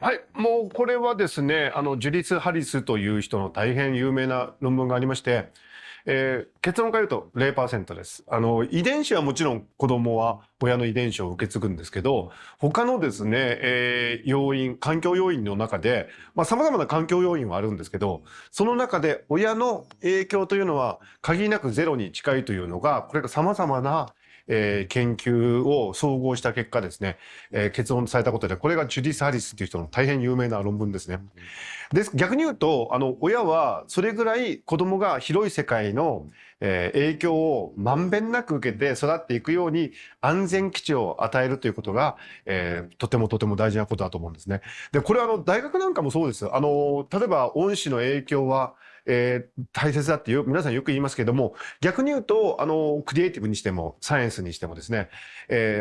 はい、もうこれはですね、ジュディス・ハリスという人の大変有名な論文がありまして、結論から言うと0%です。遺伝子はもちろん子供は親の遺伝子を受け継ぐんですけど、他のですね、要因、環境要因の中で、様々な環境要因はあるんですけど、その中で親の影響というのは限りなくゼロに近いというのが、これが様々な研究を総合した結果ですね、結論されたことで、これがジュディス・ハリスっていう人の大変有名な論文ですね。逆に言うと、親はそれぐらい子供が広い世界の、影響をまんべんなく受けて育っていくように安全基地を与えるということが、とてもとても大事なことだと思うんですね。で、これは大学なんかもそうです。例えば恩師の影響は、大切だって皆さんよく言いますけども、逆に言うと、クリエイティブにしても、サイエンスにしてもですね、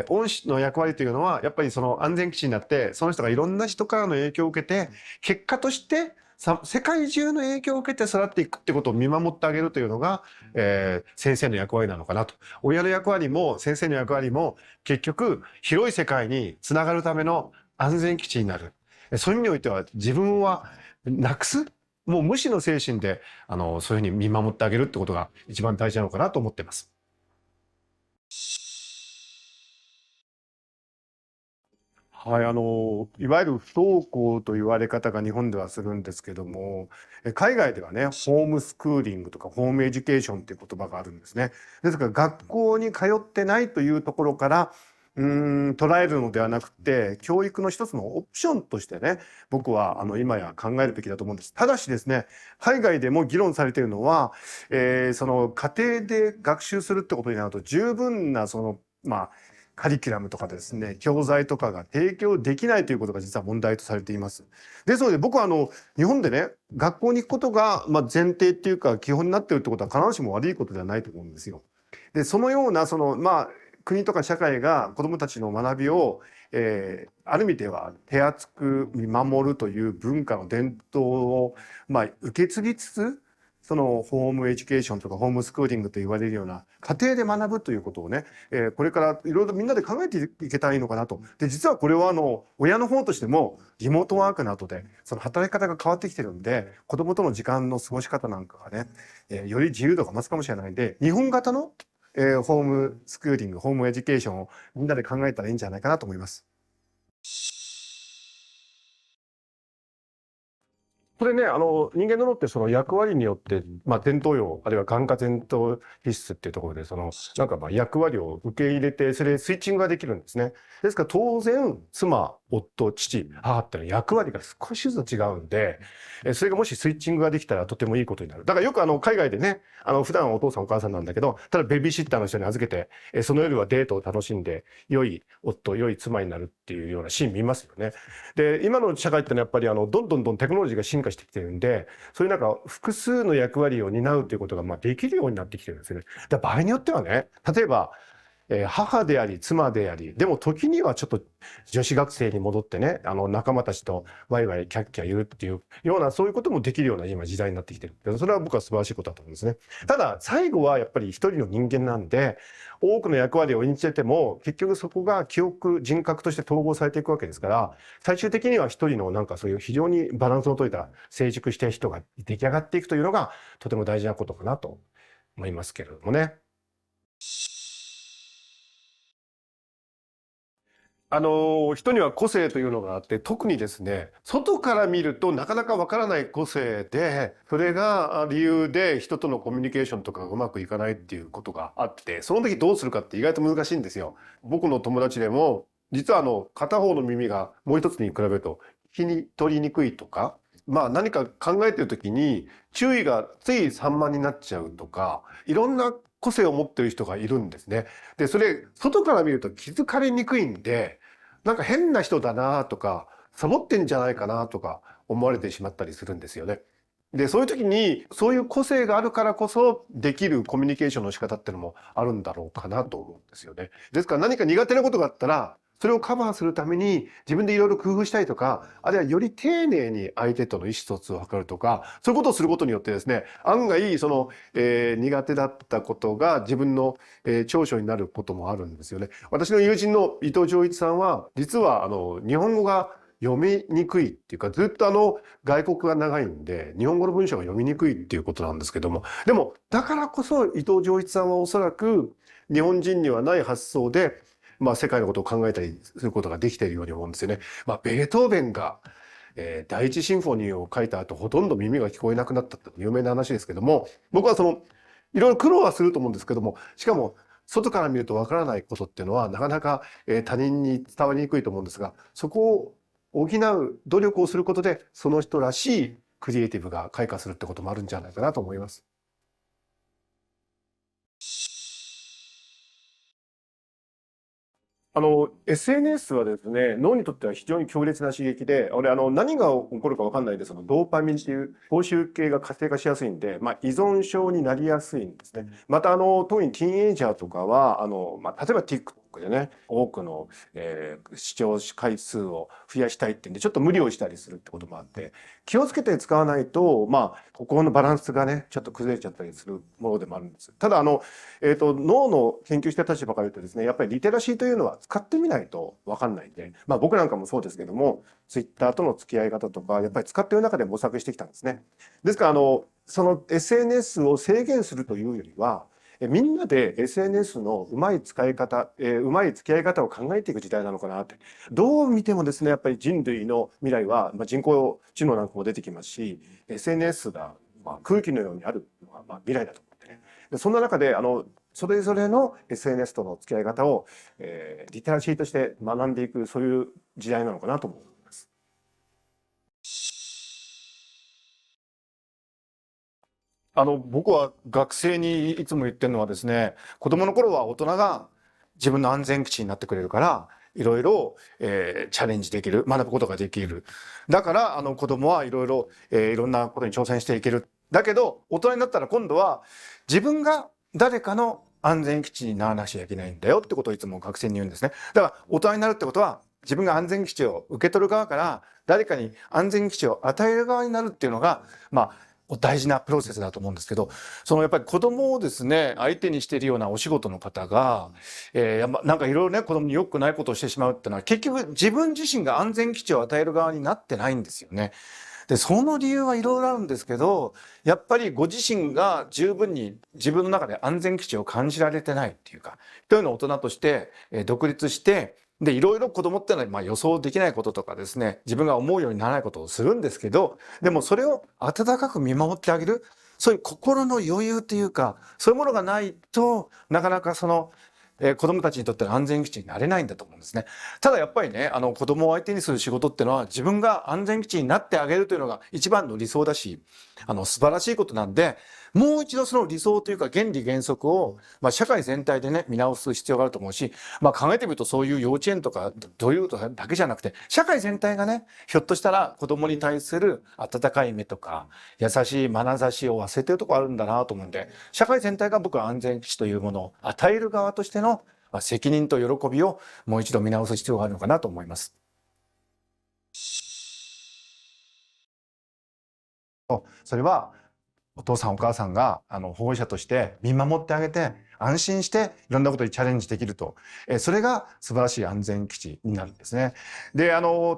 恩師の役割というのは、やっぱりその安全基地になって、その人がいろんな人からの影響を受けて、結果として世界中の影響を受けて育っていくってことを見守ってあげるというのが、先生の役割なのかなと。親の役割も先生の役割も結局広い世界につながるための安全基地になる。そういう意味においては自分はなくすもう無視の精神でそういうふうに見守ってあげるってことが一番大事なのかなと思っています。はい、いわゆる不登校と言われ方が日本ではするんですけども、海外ではね、ホームスクーリングとかホームエデュケーションっていう言葉があるんですね。ですから学校に通ってないというところから、捉えるのではなくて、教育の一つのオプションとしてね、僕は今や考えるべきだと思うんです。ただしですね、海外でも議論されているのは、その家庭で学習するってことになると十分なカリキュラムとかですね、教材とかが提供できないということが実は問題とされています。ですので僕は日本でね、学校に行くことが前提っていうか基本になっているってことは必ずしも悪いことではないと思うんですよ。で、そのような国とか社会が子どもたちの学びを、ある意味では手厚く見守るという文化の伝統を、受け継ぎつつ、そのホームエデュケーションとかホームスクーリングと言われるような家庭で学ぶということをね、これからいろいろみんなで考えていけたらいいのかなと。で、実はこれは親の方としてもリモートワークなどでその働き方が変わってきてるんで、子供との時間の過ごし方なんかがね、より自由度が増すかもしれないんで、日本型のホームスクーリング、ホームエデュケーションをみんなで考えたらいいんじゃないかなと思います。これね、人間の脳ってその役割によって、前頭葉、あるいは眼下前頭皮質っていうところで、役割を受け入れて、それでスイッチングができるんですね。ですから当然、妻、夫、父、母っていうのは役割が少しずつ違うんで、それがもしスイッチングができたらとてもいいことになる。だからよく海外でね、普段はお父さんお母さんなんだけど、ただベビーシッターの人に預けて、その夜はデートを楽しんで、良い夫、良い妻になるっていうようなシーン見ますよね。で、今の社会ってのはやっぱりどんどんテクノロジーが進化してきてるんで、そういう複数の役割を担うということができるようになってきてるんですよね。場合によってはね、例えば、母であり妻であり、でも時にはちょっと女子学生に戻ってね、仲間たちとワイワイキャッキャ言うっていうような、そういうこともできるような今時代になってきてる。それは僕は素晴らしいことだと思うんですね。ただ最後はやっぱり一人の人間なんで、多くの役割を演じてても結局そこが記憶、人格として統合されていくわけですから、最終的には一人のそういう非常にバランスの取れた成熟した人が出来上がっていくというのがとても大事なことかなと思いますけれどもね。人には個性というのがあって、特にですね、外から見るとなかなかわからない個性で、それが理由で人とのコミュニケーションとかがうまくいかないっていうことがあって、その時どうするかって意外と難しいんですよ。僕の友達でも、実は片方の耳がもう一つに比べると聞き取りにくいとか、何か考えてる時に注意がつい散漫になっちゃうとか、いろんな個性を持ってる人がいるんですね。で、それ、外から見ると気づかれにくいんで、なんか変な人だなとか、サボってんじゃないかなとか思われてしまったりするんですよね。で、そういう時に、そういう個性があるからこそできるコミュニケーションの仕方っていうのもあるんだろうかなと思うんですよね。ですから何か苦手なことがあったら、それをカバーするために自分でいろいろ工夫したりとか、あるいはより丁寧に相手との意思疎通を図るとか、そういうことをすることによってですね、案外苦手だったことが自分の、長所になることもあるんですよね。私の友人の伊藤浄一さんは、実は日本語が読みにくいっていうか、ずっと外国が長いんで、日本語の文章が読みにくいっていうことなんですけども、でも、だからこそ伊藤浄一さんはおそらく日本人にはない発想で、世界のことを考えたりすることができているように思うんですよね。ベートーベンが、第一シンフォニーを書いた後、ほとんど耳が聞こえなくなったって有名な話ですけども、僕はその、いろいろ苦労はすると思うんですけども、しかも、外から見るとわからないことっていうのは、なかなか他人に伝わりにくいと思うんですが、そこを補う努力をすることで、その人らしいクリエイティブが開花するってこともあるんじゃないかなと思います。SNS はですね、脳にとっては非常に強烈な刺激で、何が起こるかわかんないんで、そのドーパミンっていう報酬系が活性化しやすいんで、依存症になりやすいんですね。また、特にティーンエイジャーとかは、例えば TikTok でね、多くの、視聴回数を増やしたいっていうんで、ちょっと無理をしたりするってこともあって、気をつけて使わないと、ここのバランスがね、ちょっと崩れちゃったりするものでもあるんです。ただ、脳の研究してた立場から言うとですね、やっぱりリテラシーというのは使ってみないとわかんないんで、僕なんかもそうですけども、ツイッターとの付き合い方とか、やっぱり使っている中で模索してきたんですね。ですから、その SNS を制限するというよりは、みんなで SNS のうまい使い方、うまい付き合い方を考えていく時代なのかなって。どう見てもですね、やっぱり人類の未来は、人工知能なんかも出てきますし、SNS が空気のようにあるのが未来だと思ってね。でそんな中で、それぞれの SNS との付き合い方を、リテラシーとして学んでいく、そういう時代なのかなと思います。僕は学生にいつも言ってるのはですね、子供の頃は大人が自分の安全基地になってくれるから、いろいろ、チャレンジできる、学ぶことができる。だから、子供はいろいろ、いろんなことに挑戦していける。だけど、大人になったら今度は自分が誰かの安全基地にならなきゃいけないんだよってことをいつも学生に言うんですね。だから、大人になるってことは、自分が安全基地を受け取る側から、誰かに安全基地を与える側になるっていうのが、大事なプロセスだと思うんですけど、やっぱり子供をですね、相手にしているようなお仕事の方が、なんかいろいろね、子供に良くないことをしてしまうっていうのは、結局自分自身が安全基地を与える側になってないんですよね。で、その理由はいろいろあるんですけど、やっぱりご自身が十分に自分の中で安全基地を感じられてないっていうか、一人の大人として独立して、で、いろいろ子供ってのは予想できないこととかですね、自分が思うようにならないことをするんですけど、でもそれを温かく見守ってあげる、そういう心の余裕というか、そういうものがないとなかなか子供たちにとっての安全基地になれないんだと思うんですね。ただやっぱりね、子供を相手にする仕事っていうのは自分が安全基地になってあげるというのが一番の理想だし、素晴らしいことなんで、もう一度その理想というか原理原則を、社会全体でね、見直す必要があると思うし、考えてみるとそういう幼稚園とかどういうことだけじゃなくて、社会全体がね、ひょっとしたら子供に対する温かい目とか、優しい眼差しを忘れてるところあるんだなと思うんで、社会全体が僕は安全基地というものを与える側としての責任と喜びをもう一度見直す必要があるのかなと思います。それはお父さんお母さんが保護者として見守ってあげて安心していろんなことにチャレンジできると、それが素晴らしい安全基地になるんですね。で、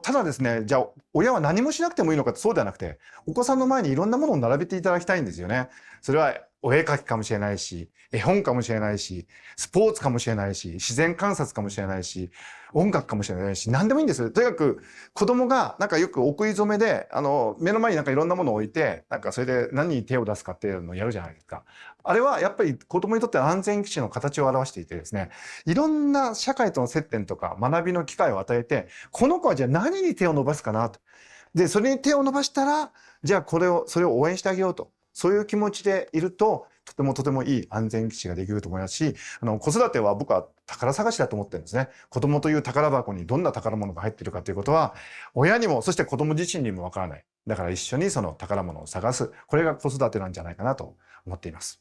ただですね、じゃあ親は何もしなくてもいいのかってそうではなくて、お子さんの前にいろんなものを並べていただきたいんですよね。それはお絵描きかもしれないし、絵本かもしれないし、スポーツかもしれないし、自然観察かもしれないし、音楽かもしれないし、何でもいいんですよ。とにかく子供がなんかよくお食い初めで、目の前になんかいろんなものを置いて、なんかそれで何に手を出すかっていうのをやるじゃないですか。あれはやっぱり子供にとって安全基地の形を表していてですね、いろんな社会との接点とか学びの機会を与えて、この子はじゃあ何に手を伸ばすかなと。で、それに手を伸ばしたら、じゃあそれを応援してあげようと。そういう気持ちでいると、とてもいい安全基地ができると思いますし、子育ては僕は宝探しだと思ってるんですね。子供という宝箱にどんな宝物が入っているかということは、親にも、そして子供自身にもわからない。だから一緒にその宝物を探す。これが子育てなんじゃないかなと思っています。